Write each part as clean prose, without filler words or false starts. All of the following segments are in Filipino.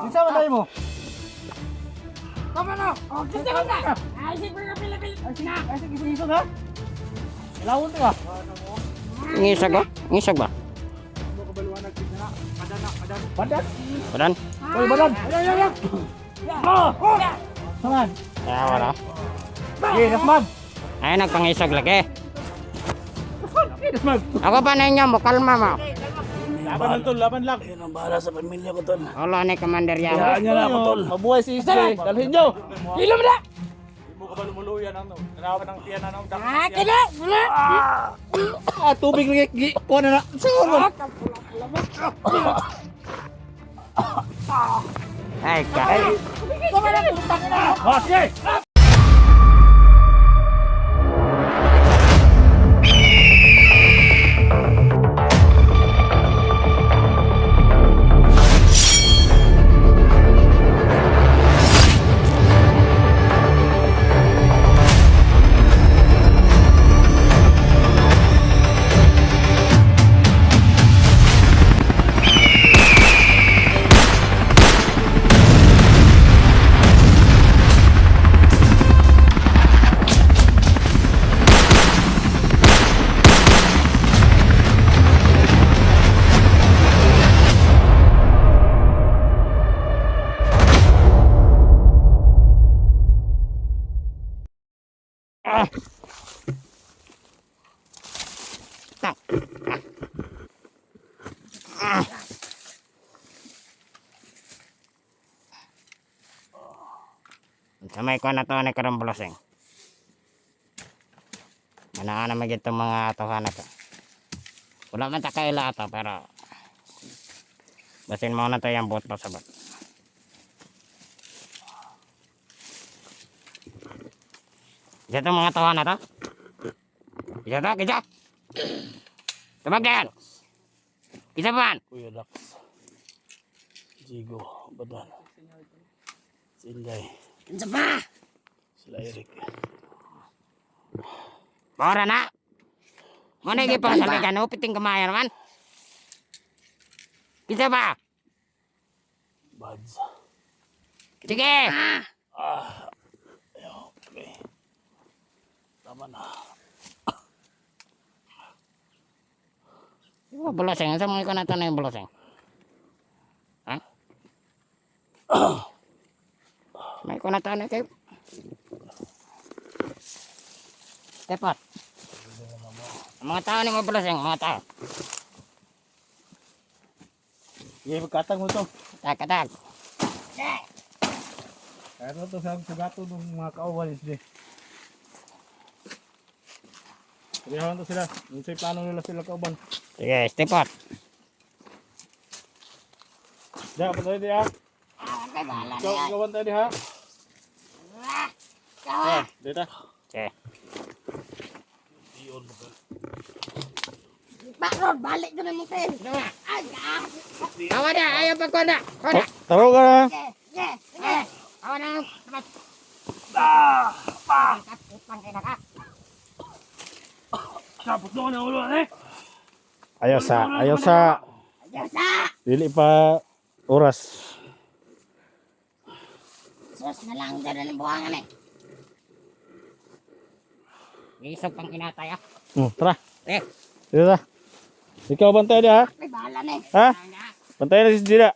Isa man tayo mo. Tama na! O, kita mo na! Ay, sige ka pila-pila! Ay, sige, isog ha. Ilawon to ka. Ngisag ba? Ngisag ba? Badan. Badan? Uy, badan. Ayan. Saman. Kaya wala. Okay, Dasmag. Ay, nagpangisag lagi. Okay, Dasmag. Ako pa na inyo mo, kalma mo. Laban lang tol, laban lang. Yan ang bahala sa pamilya ko, tol. Wala ni Commander yan. Hayaan niya na ako, tol. Mabuhay si Isre. Dalhin nyo. Ilom na! Hindi mo ka ba lumuluyan ang narawan ng tiyan na Ah, kina! Kina! tubig lagi. Kuha na na. Siguro. Ay, ka. Tama na! Tutang na! Okay. Ah. Tak. Ah. Samay ko na to ni Karambulasing. Manaan naman itong mga atohan na to. Wala man takaila ito pero basin mo na to yung buot pa sa bot. Isa itong mga tawa na to. Isa to, kisa. Tabag na yan. Kisa pa man. Kuya Dax. Jigo, Badan. Sinday. Kansa pa! Sila Eric. Bora na. Mana lagi pang sabi ka no, piting kamaya naman. Kisa pa. Bads. Sige. Okay. Tama na. Oh, bulaseng. Saan mo ikaw na ito na yung bulaseng? Ha? May ikaw na ito na kayo. Tepot. Ang mga tao ni mga bulaseng. Mga tao. Sige, magkatag mo to. Katag. Kaya na to sa gato ng mga kauwalis di. Sabihan to sila. Kung sa'yo paano nila sila kauban. Sige, tepot. Diyan, patay di ha. Kay bahala na Ikaw, yan! ikawan tayo di ha. Kawa! Dito. Sige. Bakron! Balik ko na mo tayo! Ay! Kawa na. Ayaw pa ko na. Kawa na. Taro ka na. Sige! Sige! Kawa na. Sapot doon ang ulo, eh. Ayaw sa. Diyos na! Dili pa oras. Sus na lang dyan na ng buwangan eh! Isog pang kinatay ah. Tara. Eh. Dito ta. Ikaw bantay di ha. Kay bahala na eh! Ha? Bantay na si Jida.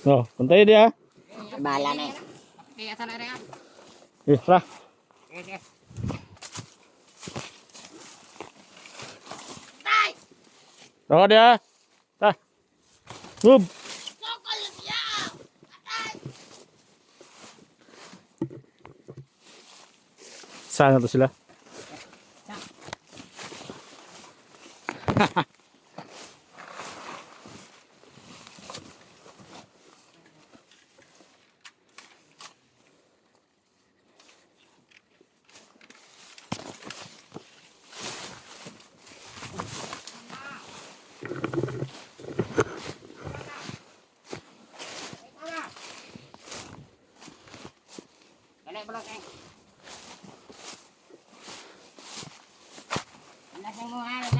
No, bantay di ha. Kay bahala na eh! Kaya sa lari ah. Tara. Sige. Tay! Tara di ha. Ta. Move. Sokol siya! Tay! Saan na to sila? Dali bulaseng. Bulaseng mo ha.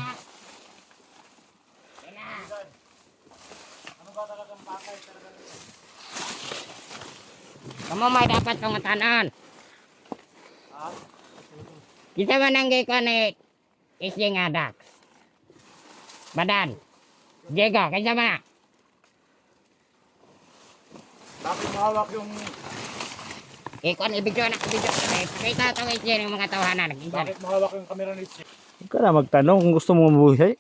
Kamu may dapat kong tanan. Kita mananggi ko ni ising adak. Badan. Diego, kaysa mana? Bakit mahawak yung... Ikon ibigyo na ibigyo. Kita itong ising ng mga tawanan. Bakit mahawak yung kamera ni Steve? Huwag ka na magtanong kung gusto mo mabuhay.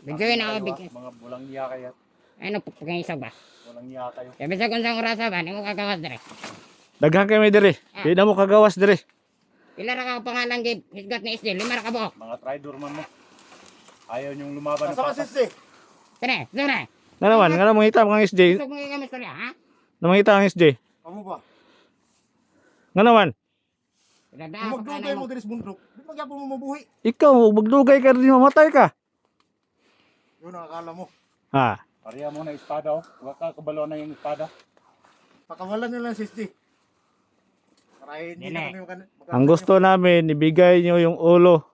Bigyoin ako bigyo. Mga bulang niya kayo. Ano pagkangisog ba? Walang niya kayo. Sabi sa kung saan orasa ba? Hindi mo kagawas dire. Daghan kami dire. Di na mo kagawas dire. Pila ra ka pangalan gid hisgat ni isdil. 5 ra ka buok. Mga traitor man mo. Ayaw niyong lumaban ng Asa ka patas. sisi? Tene, tene. Nga naman, nga naman kita mga SJ. Gusto mo kami istorya, ha? Naman kita ang SJ. Kamu ba? Nga naman, Dada Kung ka magdugay mo diri sa bundok, di ba gyapon mo mabuhi? ikaw, magdugay ka rin mamatay ka. Yun ang akala mo. Ha? Pariya mo na espada oh. Huwag ka kabalo na yung espada. Pakawalan nyo lang sisi. Para hindi Dili. na kami Ang gusto namin, ibigay nyo yung ulo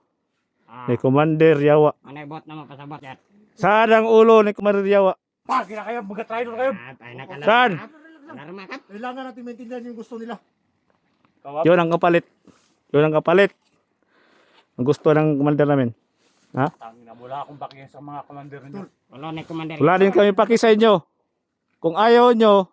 Ah, ni Commander Yawa. anay bot na mapasabot yan. Saan ang ulo ni Commander Yawa? Pa, kina kayo, mga traitor kayo. Ay nakalarma. Saan? Alarma ka. Kailangan natin maintindihan yung gusto nila. Kawap. Yun ang kapalit. Yun ang kapalit. Ang gusto ng Commander namin. Tangina, wala akong bakiyan sa mga commander ninyo. Wala na commander. Wala din kami paki sa inyo. Kung ayaw nyo,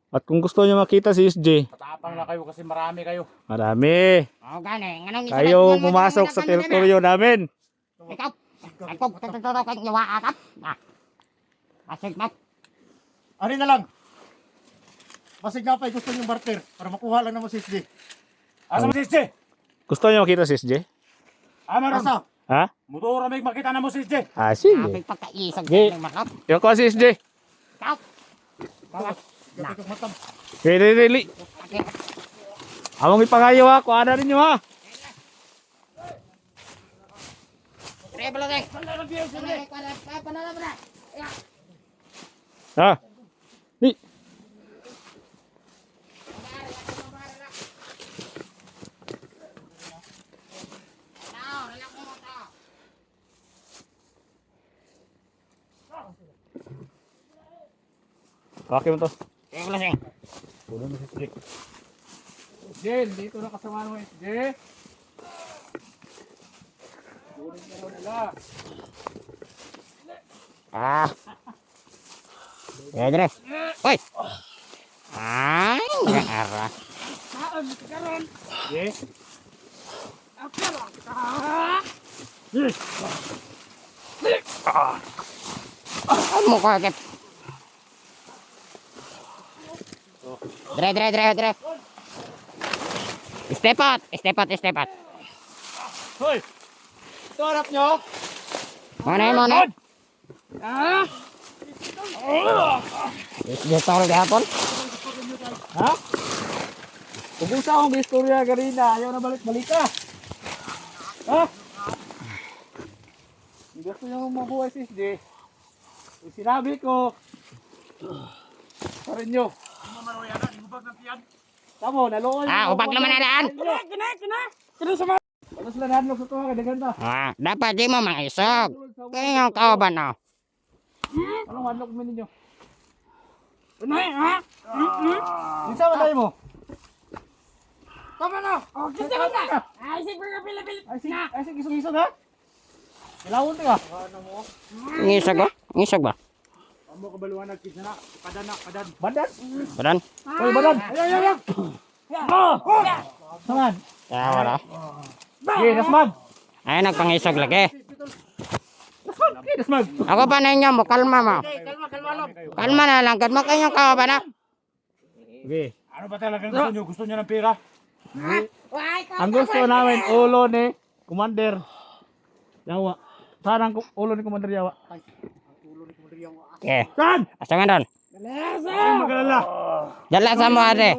at kung gusto nyo makita si SJ, Patapang na kayo kasi marami kayo. marami. Oh, gani. Nganong Kayo pumasok sa teritoryo namin. Ikaw. Ako tututuro kang yawa akap. Ah. Asig mo. Ano na lang? Basig nga pa gusto nyo barter para makuha lang naman si SJ. Asa mo si SJ? Gusto nyo makita si SJ? Meron. Asa? Ha? Motora may makita na mo si SJ. Ah, sige. Apig pagkaisag Gi. ng makap. Yung ko si SJ. Ikaw. Bawas. Gabi kang matam. Kaya really. Okay. Among ipangayo ha. Kuha na rin nyo ha. Pre, baloteng. Panala mo na. Ha? Di. Bakit mo to? Okay, baloteng. Puno na si SJ. SJ, dito na kasama mo SJ. Puno na raw nila. Ah. Ya, dire. Oi. Ay, ara. SJ. Ano mo ka kep? Dire. Step out. Hoy! Ito harap nyo. Mana? Dia tahu gapon. Ha? Kung sa akong istorya garina, ayaw na balik-balik ka. Ha? Hindi gusto nyo mabuhay si SJ. Yung sinabi ko, pa rin nyo. Tamo, nalokoy. Ah, ubag naman na daan. Ano sila nadlok sa tuwa, kadagan ta. Ah, dapat di mo mangisog. Kaya yung kauban na. Anong hadlok mo ninyo? Isa ba tayo mo? Tama na! Oh, kita ka! Ay, sige, isog-isog ha? Ilawon ka. Ngisog ba? Amo kabaluan kid na. Padan. Badan. Badan? Oy, badan. Ayan. Saman. Ya, wala. Okay, nasmag. Ay, nagpangisog lagi. Okay, nasmag. Ako pa na inyo mo, kalma mo. Kalma na lang, kat mo kayong kauban na. Okay. Ano ba talagang gusto nyo? Gusto nyo ng pera? Ang gusto namin, ulo ni Commander Yawa. Saan ang ulo ni Commander Yawa? Okay. Saan? Asa nga doon? Ay, magalala. Dala sa mo, ate.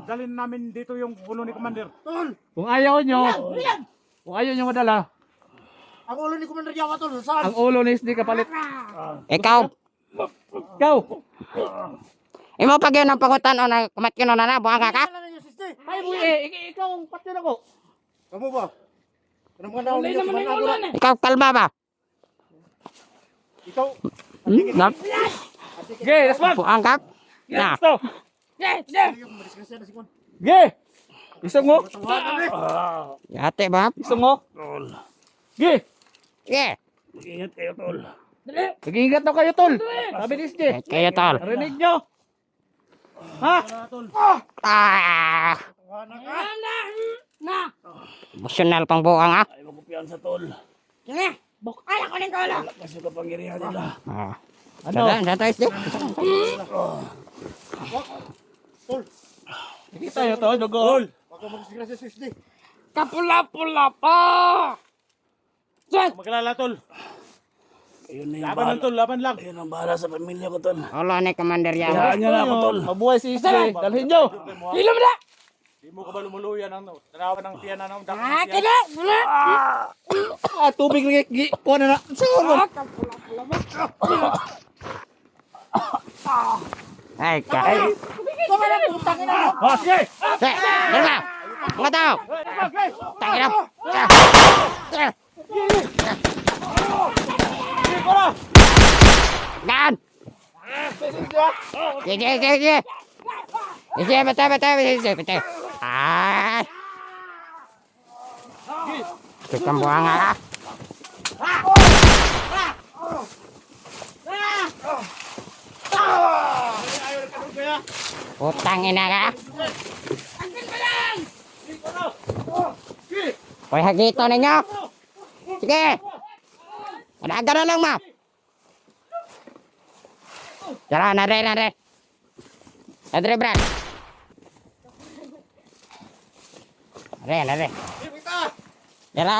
Dalhin namin dito yung ulo ni Commander. Kung ayaw nyo madala, Ang ulo ni Commander Yawa tol, saan? ang ulo ni SD kapalit. Ikaw. Ikaw! Imo pag yun ang pangutan o na kumatkino na buang ka ka? Ano na yung SJ? Ay, buwi ikaw ang patyon ako. Kamu ba? Ano mga naon niyo? Managura. Ikaw kalma ba? Ikaw, Nap? Okay, nasmag. Buang ka? Na. Gusto. Madiskasya na si Kwan. Ge! Isang mo? Tawanan eh. Yate ba? Isang mo? Ge! Sige. Ingat kayo, tol. Nag-iingat na kayo, tol. Sabi ni SJ. Kayo tol. Narinig nyo? Ha? Ah! Emosyonal pang buang ah. Ay, magkupiyansa, tol. Lakas yung kapangyarihan nila. Ah. Ano? Dito SJ. Tol, Nakita nyo to, dugo. wag ka madiskasya sa SD. Kapula-pula pa. Maglala, tol. Ayun na yung Laban lang, tol. Laban lang. Ayun ang bahala sa pamilya ko, tol. Wala ni Commander Hayaan Yawa. niya na ako, tol. Mabuhay si SJ. Dalhin nyo. Ilom na. Di mo ka ba lumuluyan ng tanawan ng tiyan na ng tubig na kuha na na. Siguro. Ay, ka. Sige! Dala. Mga tao. Tangina. Dan. Sige. Sige, betul. Ay. Tukang buang ah. Utang ina ka. Hoy, hagito ninyo. Sige. Ada na lang, ma. Tara, nare. Adre, Brad. Nare. Tara.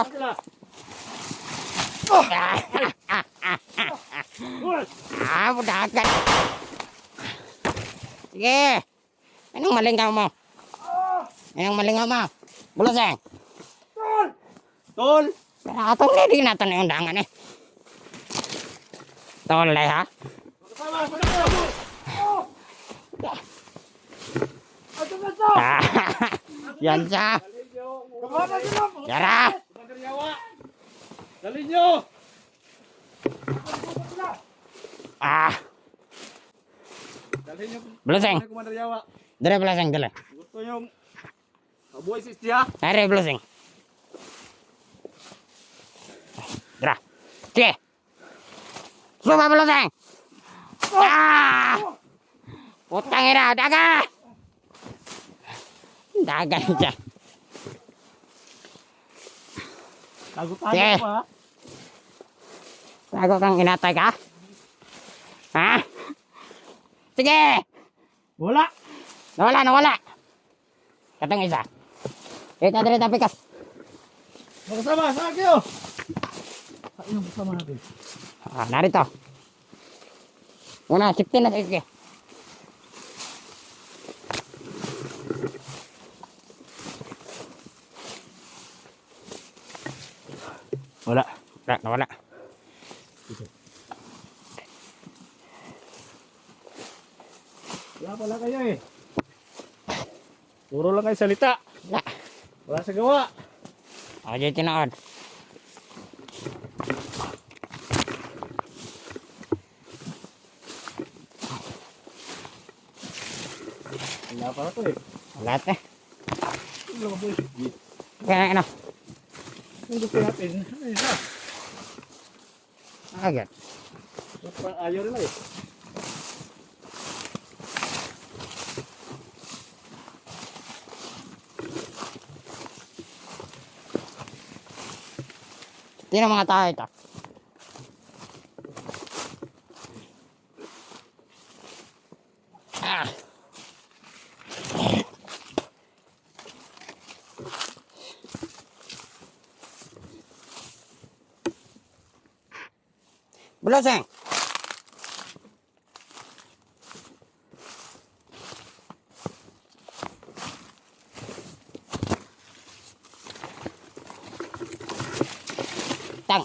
Budakan. Sige. Anong malingaw mo? Bulaseng. Tol! Atong ready natin yung undangan eh. Tol ha? Yan siya. Yara. Dalhin nyo! Dalhin nyo. Bulaseng. Commander Yawa. Dere bulaseng dala. Gusto nyo mabuhay si SJ, ha? Dere bulaseng. Dra. Sige. Suba bulaseng. Putang ina, daga. Daga siya. Tago-tago Sige. pa, ha? Bago kang inatay ka? Ha? Sige! Wala! Nawala. Katong isa. Ito dito pikas. Magkasama, saan kayo? Saan yung kasama natin? Narito. Una, 16 na sige. Wala. Nawala. Wala pala kayo eh. Puro lang kayo salita. Wala. Wala sa gawa. Ako dyan tinood. Wala pala to eh. Wala eh. Wala mabuhay si SJ. Kaya ano? Ang gusto natin, ano yun ha? Agad. Ayaw nila eh. Sino mga tao ito? Bulaseng. Tang.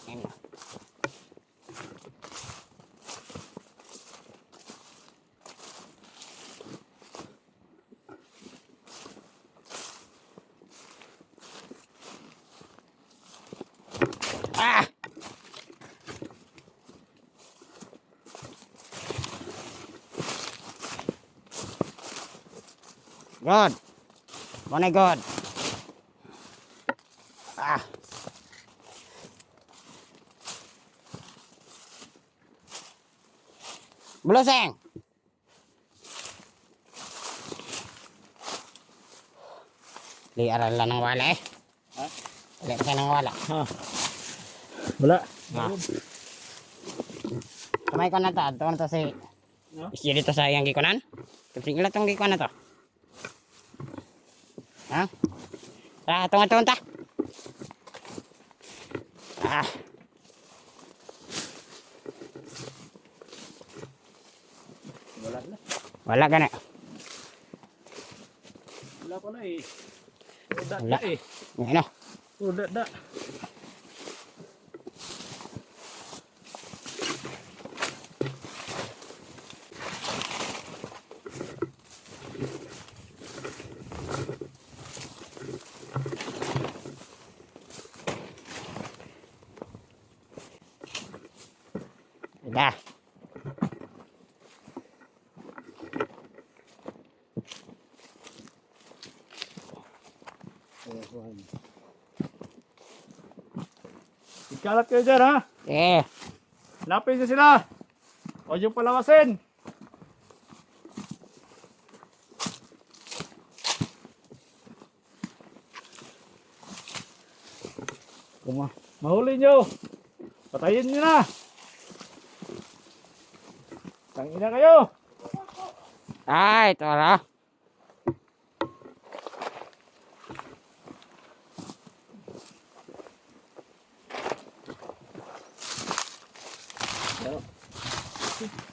Good. Money good. Ah. Buluseng. Liaran lang ng wala eh. Ha? Liaran ka ng wala. Wala. Ah. Kamay ko na to. Ito na to si... No? Isyo dito sa iyang gikunan. Kasi ilan itong gikunan na to. Ha? Tara, tunga-tunga ta. Ah. Wala na. Wala ka na. Wala pala eh. Wala. Ano? Da. Wala. Ikalat kayo dyan ha. Eh. Hanapin niyo sila. Huwag yung palawasin. Kung mahuli nyo, patayin nyo na. Tangina kayo. Ay, ito na.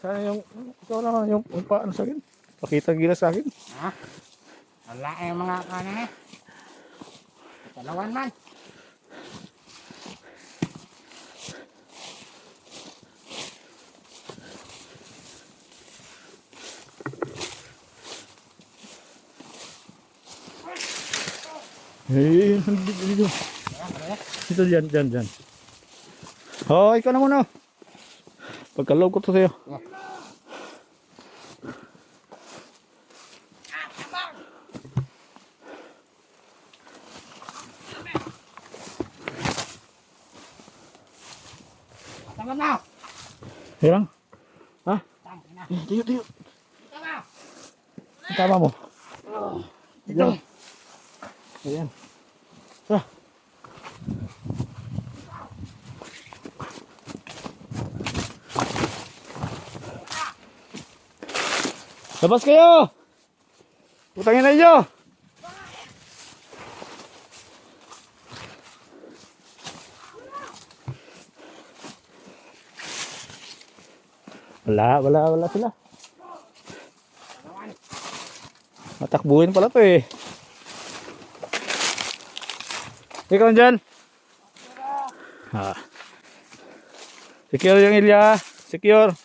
Sana yung, ikaw na yung paano sa akin. Pakita gila sa akin. Ha? Wala yung mga kanan eh. Dalawan man. Eh, dito. Dito, dyan. Oh, ikaw na muna. Pagkaloob ko to sa'yo. Tama na. Hirang? Ha? Tama na. Tiyo. Tama. Tama mo. Diyan. Ayan. Ah. Labas kayo! Putangin na inyo! Wala sila. Matakbuhin pala to eh. Ikaw dyan. Ha. Secure yung ilya. Secure.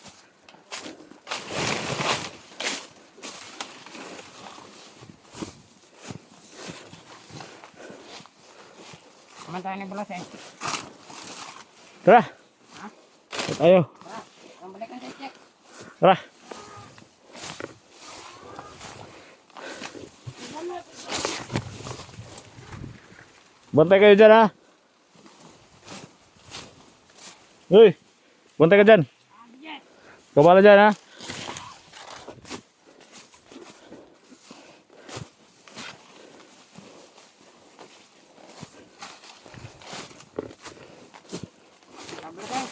Kaman tayo ni Buluseng. Tara. Tayo. Ang balikan sa check. Tara. Bantay kayo dyan ha. Uy. Bantay ka dyan. Kabala dyan ha. Ang balikan.